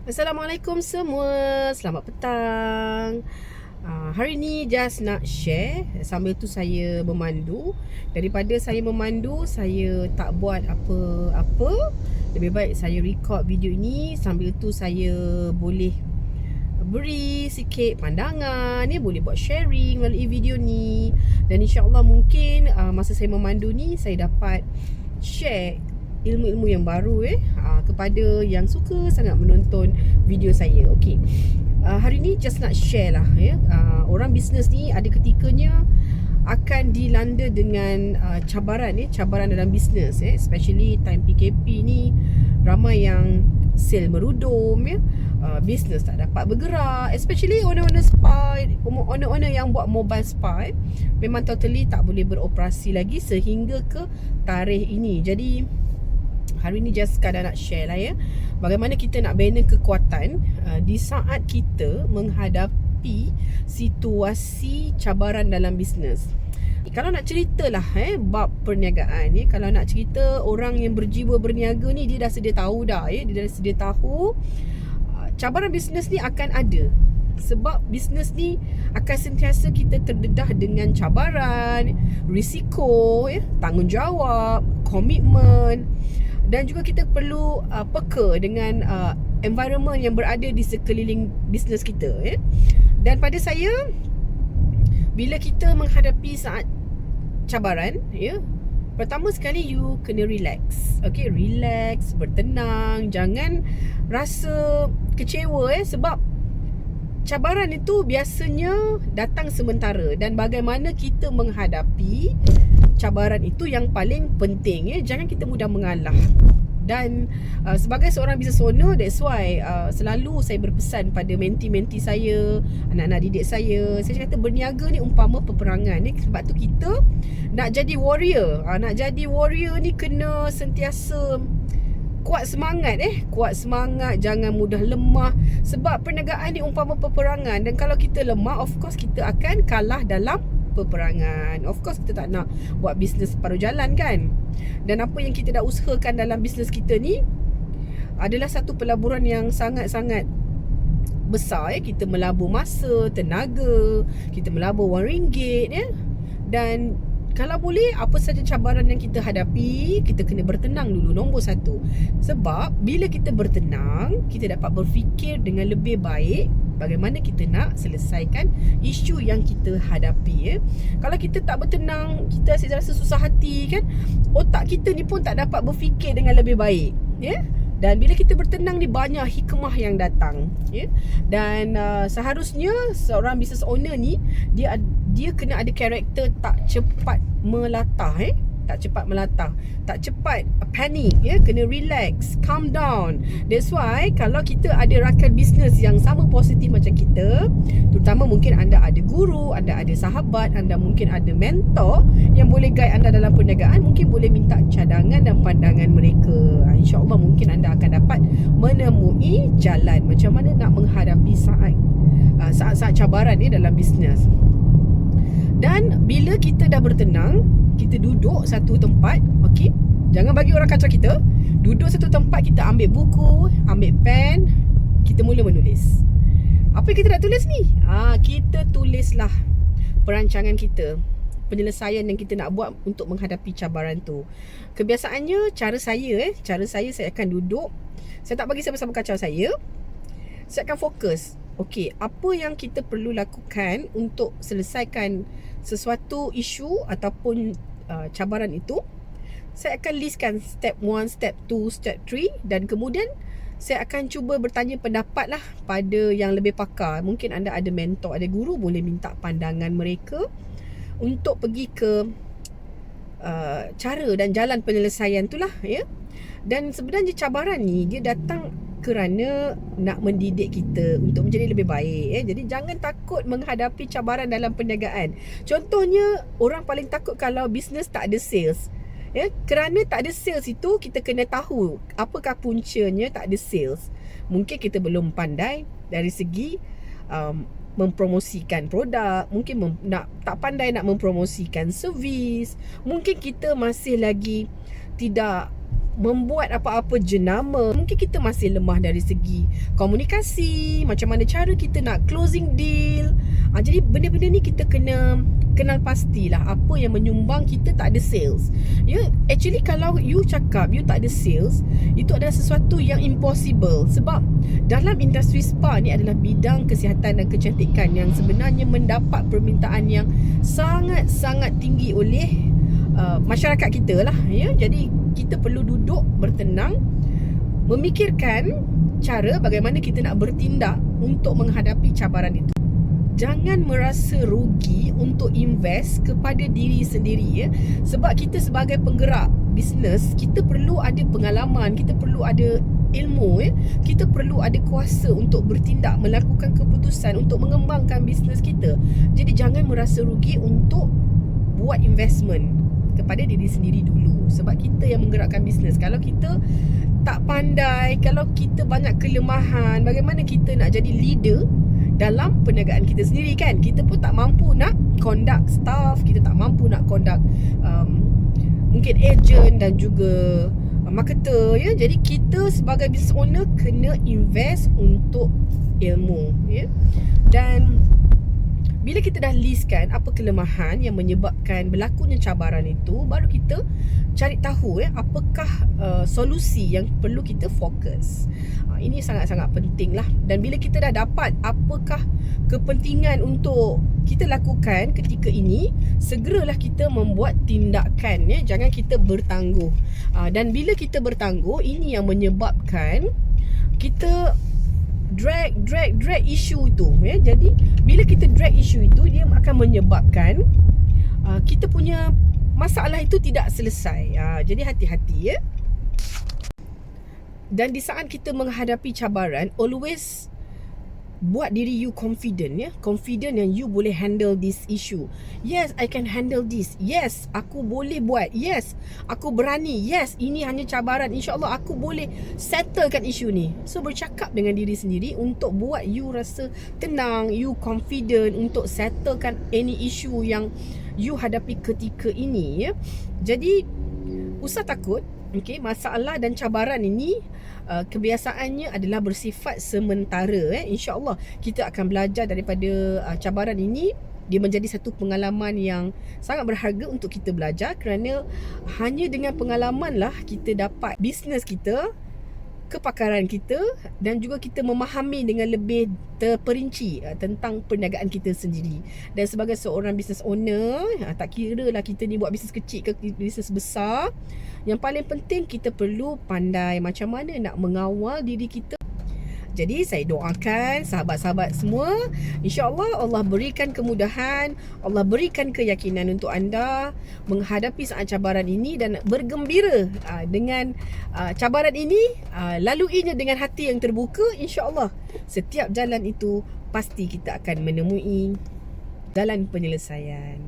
Assalamualaikum semua. Selamat petang. Hari ni just nak share. Sambil tu saya memandu. Daripada saya memandu, saya tak buat apa-apa. Lebih baik saya record video ini. Sambil tu saya boleh beri sikit pandangan, boleh buat sharing melalui video ni. Dan insyaAllah mungkin masa saya memandu ni, saya dapat share ilmu-ilmu yang baru kepada yang suka sangat menonton video saya. Okey. Hari ni just nak share lah orang bisnes ni ada ketikanya akan dilanda dengan cabaran dalam bisnes especially time PKP ni. Ramai yang sale merudum bisnes tak dapat bergerak, especially owner-owner spa, owner-owner yang buat mobile spa memang totally tak boleh beroperasi lagi sehingga ke tarikh ini. Jadi hari ni just sekadar nak share lah bagaimana kita nak bina kekuatan di saat kita menghadapi situasi cabaran dalam bisnes. Kalau nak ceritalah bab perniagaan kalau nak cerita orang yang berjiwa berniaga ni, dia dah sedia tahu dah dia dah sedia tahu cabaran bisnes ni akan ada. Sebab bisnes ni akan sentiasa kita terdedah dengan cabaran, risiko, tanggungjawab, komitmen. Dan juga kita perlu peka dengan environment yang berada di sekeliling bisnes kita Dan pada saya, bila kita menghadapi saat cabaran pertama sekali you kena relax. Okay, relax, bertenang. Jangan rasa kecewa sebab cabaran itu biasanya datang sementara. Dan bagaimana kita menghadapi cabaran itu yang paling penting Jangan kita mudah mengalah. Dan sebagai seorang business owner, that's why selalu saya berpesan pada menti-menti saya, anak-anak didik saya kata berniaga ni umpama peperangan sebab tu kita nak jadi warrior. Nak jadi warrior ni kena sentiasa kuat semangat kuat semangat, jangan mudah lemah. Sebab perniagaan ni umpama peperangan, dan kalau kita lemah, of course kita akan kalah dalam peperangan. Of course kita tak nak buat bisnes separuh jalan kan. Dan apa yang kita dah usahakan dalam bisnes kita ni adalah satu pelaburan yang sangat-sangat besar Kita melabur masa, tenaga, kita melabur wang ringgit Dan kalau boleh, apa saja cabaran yang kita hadapi, kita kena bertenang dulu, nombor satu. Sebab bila kita bertenang, kita dapat berfikir dengan lebih baik bagaimana kita nak selesaikan isu yang kita hadapi Kalau kita tak bertenang, kita asyik rasa susah hati kan, otak kita ni pun tak dapat berfikir dengan lebih baik Dan bila kita bertenang ni, banyak hikmah yang datang Dan seharusnya seorang business owner ni, dia kena ada karakter tak cepat melatah tak cepat melatah, tak cepat panic kena relax, calm down. That's why kalau kita ada rakan bisnes yang sama positif macam kita, terutama mungkin anda ada guru, anda ada sahabat, anda mungkin ada mentor yang boleh guide anda dalam perniagaan, mungkin boleh minta cadangan dan pandangan mereka. InsyaAllah mungkin anda akan dapat menemui jalan macam mana nak menghadapi saat-saat cabaran dalam bisnes. Dan bila kita dah bertenang, kita duduk satu tempat, okey? Jangan bagi orang kacau kita. Duduk satu tempat, kita ambil buku, ambil pen, kita mula menulis. Apa yang kita nak tulis ni? Kita tulislah perancangan kita, penyelesaian yang kita nak buat untuk menghadapi cabaran tu. Kebiasaannya, cara saya akan duduk. Saya tak bagi siapa-siapa kacau saya. Saya akan fokus. Okey, apa yang kita perlu lakukan untuk selesaikan sesuatu isu ataupun cabaran itu. Saya akan listkan step 1, step 2, step 3 dan kemudian saya akan cuba bertanya pendapat lah pada yang lebih pakar. Mungkin anda ada mentor, ada guru, boleh minta pandangan mereka untuk pergi ke cara dan jalan penyelesaian tu lah Dan sebenarnya cabaran ni dia datang kerana nak mendidik kita untuk menjadi lebih baik Jadi jangan takut menghadapi cabaran dalam perniagaan. Contohnya, orang paling takut kalau bisnes tak ada sales Kerana tak ada sales itu, kita kena tahu apakah puncanya tak ada sales. Mungkin kita belum pandai dari segi mempromosikan produk, mungkin tak pandai nak mempromosikan servis, mungkin kita masih lagi tidak membuat apa-apa jenama. Mungkin kita masih lemah dari segi komunikasi, macam mana cara kita nak closing deal. Jadi benda-benda ni kita kena kenal pastilah apa yang menyumbang kita tak ada sales. Actually kalau you cakap you tak ada sales, itu adalah sesuatu yang impossible. Sebab dalam industri spa ni adalah bidang kesihatan dan kecantikan yang sebenarnya mendapat permintaan yang sangat-sangat tinggi oleh masyarakat kita lah. Jadi kita perlu duduk bertenang, memikirkan cara bagaimana kita nak bertindak untuk menghadapi cabaran itu. Jangan merasa rugi untuk invest kepada diri sendiri, sebab kita sebagai penggerak bisnes, kita perlu ada pengalaman, kita perlu ada ilmu, kita perlu ada kuasa untuk bertindak, melakukan keputusan untuk mengembangkan bisnes kita. Jadi jangan merasa rugi untuk buat investment kepada diri sendiri dulu, sebab kita yang menggerakkan bisnes. Kalau kita tak pandai, kalau kita banyak kelemahan, bagaimana kita nak jadi leader dalam perniagaan kita sendiri kan? Kita pun tak mampu nak conduct staff, kita tak mampu nak conduct mungkin agent dan juga marketer, Jadi kita sebagai business owner kena invest untuk ilmu, Dan bila kita dah listkan apa kelemahan yang menyebabkan berlakunya cabaran itu, baru kita cari tahu apakah solusi yang perlu kita fokus. Ini sangat-sangat penting lah. Dan bila kita dah dapat apakah kepentingan untuk kita lakukan ketika ini, segeralah kita membuat tindakan, Jangan kita bertangguh. Dan bila kita bertangguh, ini yang menyebabkan kita drag isu itu, Jadi bila kita drag isu itu, dia akan menyebabkan kita punya masalah itu tidak selesai. Jadi hati-hati, Dan di saat kita menghadapi cabaran, always buat diri you confident, Confident yang you boleh handle this issue. Yes, I can handle this. Yes, aku boleh buat. Yes, aku berani. Yes, ini hanya cabaran. InsyaAllah aku boleh settlekan isu ni. So bercakap dengan diri sendiri untuk buat you rasa tenang, you confident untuk settlekan any issue yang you hadapi ketika ini, Jadi usah takut. Masalah dan cabaran ini kebiasaannya adalah bersifat sementara. InsyaAllah kita akan belajar daripada cabaran ini. Dia menjadi satu pengalaman yang sangat berharga untuk kita belajar, kerana hanya dengan pengalaman lah kita dapat bisnes kita, kepakaran kita, dan juga kita memahami dengan lebih terperinci tentang perniagaan kita sendiri. Dan sebagai seorang business owner, tak kira lah kita ni buat bisnes kecil ke bisnes besar, yang paling penting kita perlu pandai macam mana nak mengawal diri kita. Jadi saya doakan sahabat-sahabat semua, insya-Allah Allah berikan kemudahan, Allah berikan keyakinan untuk anda menghadapi saat cabaran ini, dan bergembira dengan cabaran ini. Laluinya dengan hati yang terbuka. Insya-Allah setiap jalan itu pasti kita akan menemui jalan penyelesaian.